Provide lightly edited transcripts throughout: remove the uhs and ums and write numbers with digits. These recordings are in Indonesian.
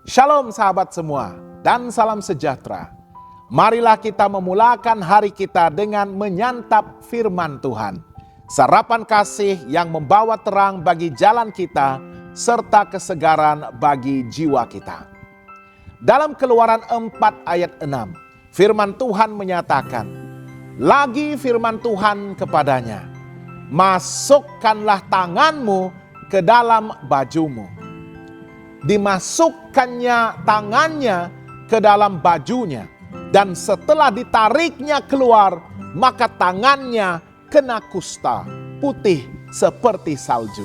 Shalom sahabat semua dan salam sejahtera. Marilah kita memulakan hari kita dengan menyantap firman Tuhan. Sarapan kasih yang membawa terang bagi jalan kita serta kesegaran bagi jiwa kita. Dalam Keluaran 4 ayat 6, firman Tuhan menyatakan, lagi firman Tuhan kepadanya, masukkanlah tanganmu ke dalam bajumu. Dimasukkannya tangannya ke dalam bajunya, dan setelah ditariknya keluar, maka tangannya kena kusta, putih seperti salju.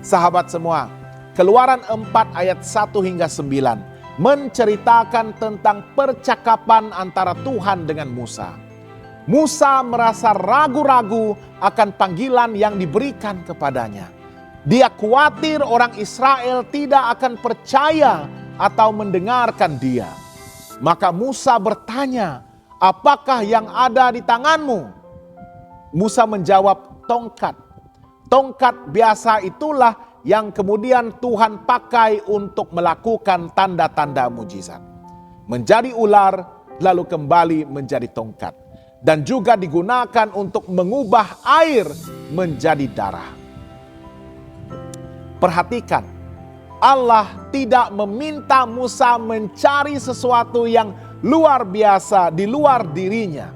Sahabat semua, Keluaran 4 ayat 1 hingga 9 menceritakan tentang percakapan antara Tuhan dengan Musa. Musa merasa ragu-ragu akan panggilan yang diberikan kepadanya. Dia khawatir orang Israel tidak akan percaya atau mendengarkan dia. Maka Musa bertanya, apakah yang ada di tanganmu? Musa menjawab, tongkat. Tongkat biasa itulah yang kemudian Tuhan pakai untuk melakukan tanda-tanda mujizat. Menjadi ular, lalu kembali menjadi tongkat. Dan juga digunakan untuk mengubah air menjadi darah. Perhatikan, Allah tidak meminta Musa mencari sesuatu yang luar biasa di luar dirinya.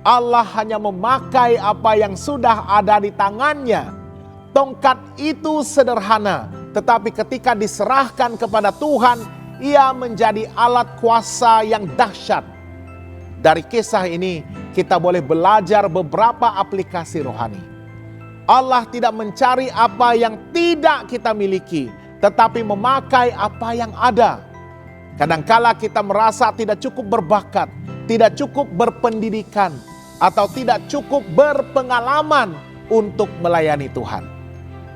Allah hanya memakai apa yang sudah ada di tangannya. Tongkat itu sederhana, tetapi ketika diserahkan kepada Tuhan, ia menjadi alat kuasa yang dahsyat. Dari kisah ini, kita boleh belajar beberapa aplikasi rohani. Allah tidak mencari apa yang tidak kita miliki, tetapi memakai apa yang ada. Kadangkala kita merasa tidak cukup berbakat, tidak cukup berpendidikan, atau tidak cukup berpengalaman untuk melayani Tuhan.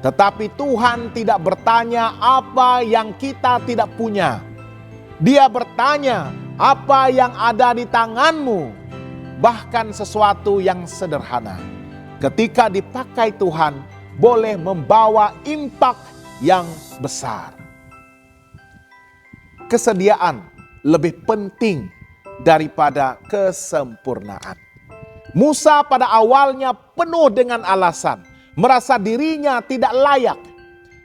Tetapi Tuhan tidak bertanya apa yang kita tidak punya. Dia bertanya apa yang ada di tanganmu, bahkan sesuatu yang sederhana. Ketika dipakai Tuhan, boleh membawa impak yang besar. Kesediaan lebih penting daripada kesempurnaan. Musa pada awalnya penuh dengan alasan, merasa dirinya tidak layak.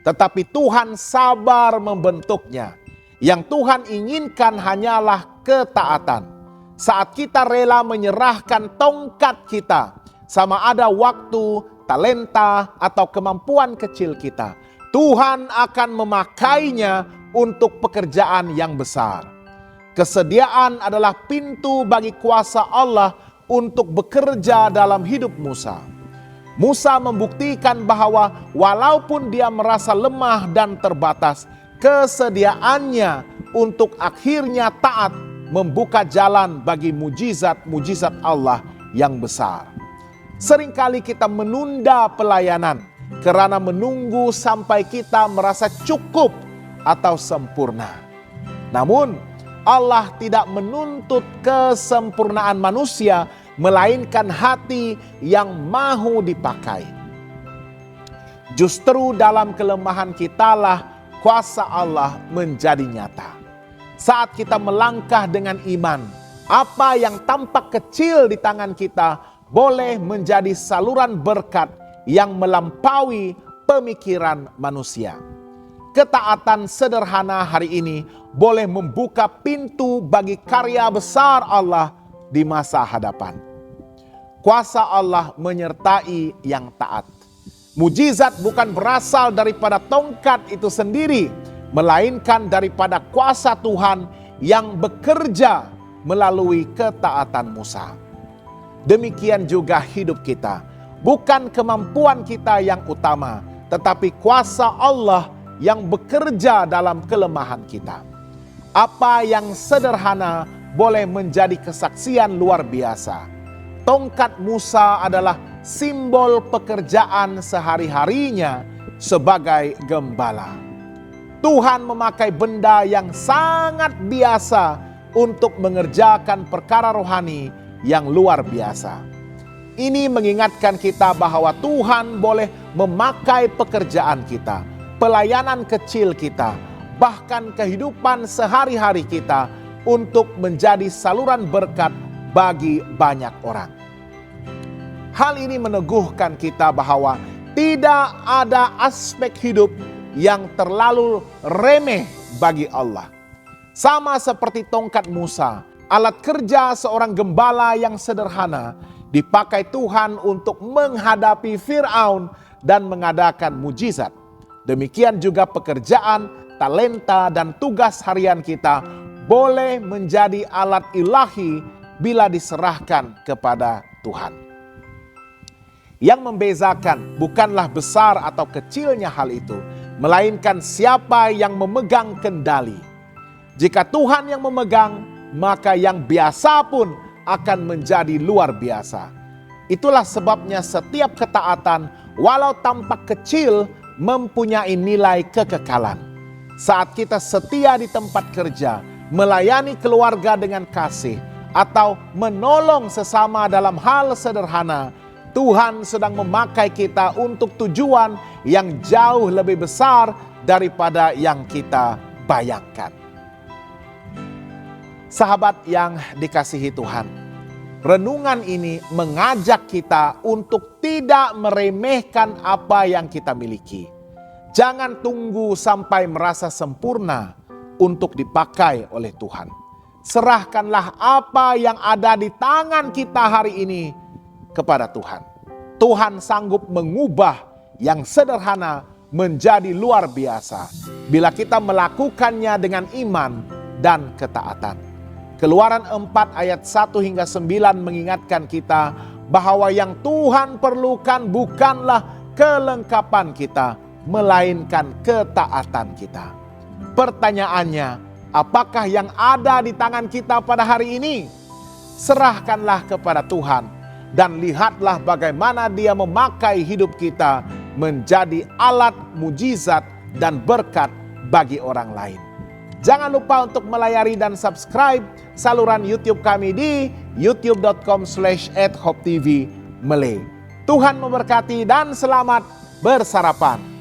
Tetapi Tuhan sabar membentuknya. Yang Tuhan inginkan hanyalah ketaatan. Saat kita rela menyerahkan tongkat kita, sama ada waktu, talenta, atau kemampuan kecil kita, Tuhan akan memakainya untuk pekerjaan yang besar. Kesediaan adalah pintu bagi kuasa Allah untuk bekerja dalam hidup Musa. Musa membuktikan bahwa walaupun dia merasa lemah dan terbatas, kesediaannya untuk akhirnya taat membuka jalan bagi mujizat-mujizat Allah yang besar. Seringkali kita menunda pelayanan karena menunggu sampai kita merasa cukup atau sempurna. Namun Allah tidak menuntut kesempurnaan manusia, melainkan hati yang mau dipakai. Justru dalam kelemahan kitalah kuasa Allah menjadi nyata. Saat kita melangkah dengan iman, apa yang tampak kecil di tangan kita boleh menjadi saluran berkat yang melampaui pemikiran manusia. Ketaatan sederhana hari ini boleh membuka pintu bagi karya besar Allah di masa hadapan. Kuasa Allah menyertai yang taat. Mujizat bukan berasal daripada tongkat itu sendiri, melainkan daripada kuasa Tuhan yang bekerja melalui ketaatan Musa. Demikian juga hidup kita. Bukan kemampuan kita yang utama, tetapi kuasa Allah yang bekerja dalam kelemahan kita. Apa yang sederhana boleh menjadi kesaksian luar biasa. Tongkat Musa adalah simbol pekerjaan sehari-harinya sebagai gembala. Tuhan memakai benda yang sangat biasa untuk mengerjakan perkara rohani yang luar biasa. Ini mengingatkan kita bahwa Tuhan boleh memakai pekerjaan kita, pelayanan kecil kita, bahkan kehidupan sehari-hari kita untuk menjadi saluran berkat bagi banyak orang. Hal ini meneguhkan kita bahwa tidak ada aspek hidup yang terlalu remeh bagi Allah. Sama seperti tongkat Musa, alat kerja seorang gembala yang sederhana, dipakai Tuhan untuk menghadapi Firaun dan mengadakan mujizat. Demikian juga pekerjaan, talenta, dan tugas harian kita boleh menjadi alat ilahi bila diserahkan kepada Tuhan. Yang membezakan bukanlah besar atau kecilnya hal itu, melainkan siapa yang memegang kendali. Jika Tuhan yang memegang, maka yang biasa pun akan menjadi luar biasa. Itulah sebabnya setiap ketaatan, walau tampak kecil, mempunyai nilai kekekalan. Saat kita setia di tempat kerja, melayani keluarga dengan kasih, atau menolong sesama dalam hal sederhana, Tuhan sedang memakai kita untuk tujuan yang jauh lebih besar daripada yang kita bayangkan. Sahabat yang dikasihi Tuhan, renungan ini mengajak kita untuk tidak meremehkan apa yang kita miliki. Jangan tunggu sampai merasa sempurna untuk dipakai oleh Tuhan. Serahkanlah apa yang ada di tangan kita hari ini kepada Tuhan. Tuhan sanggup mengubah yang sederhana menjadi luar biasa bila kita melakukannya dengan iman dan ketaatan. Keluaran 4 ayat 1 hingga 9 mengingatkan kita bahwa yang Tuhan perlukan bukanlah kelengkapan kita, melainkan ketaatan kita. Pertanyaannya, apakah yang ada di tangan kita pada hari ini? Serahkanlah kepada Tuhan dan lihatlah bagaimana Dia memakai hidup kita menjadi alat mujizat dan berkat bagi orang lain. Jangan lupa untuk melayari dan subscribe saluran YouTube kami di youtube.com/@hopetv Malay. Tuhan memberkati dan selamat bersarapan.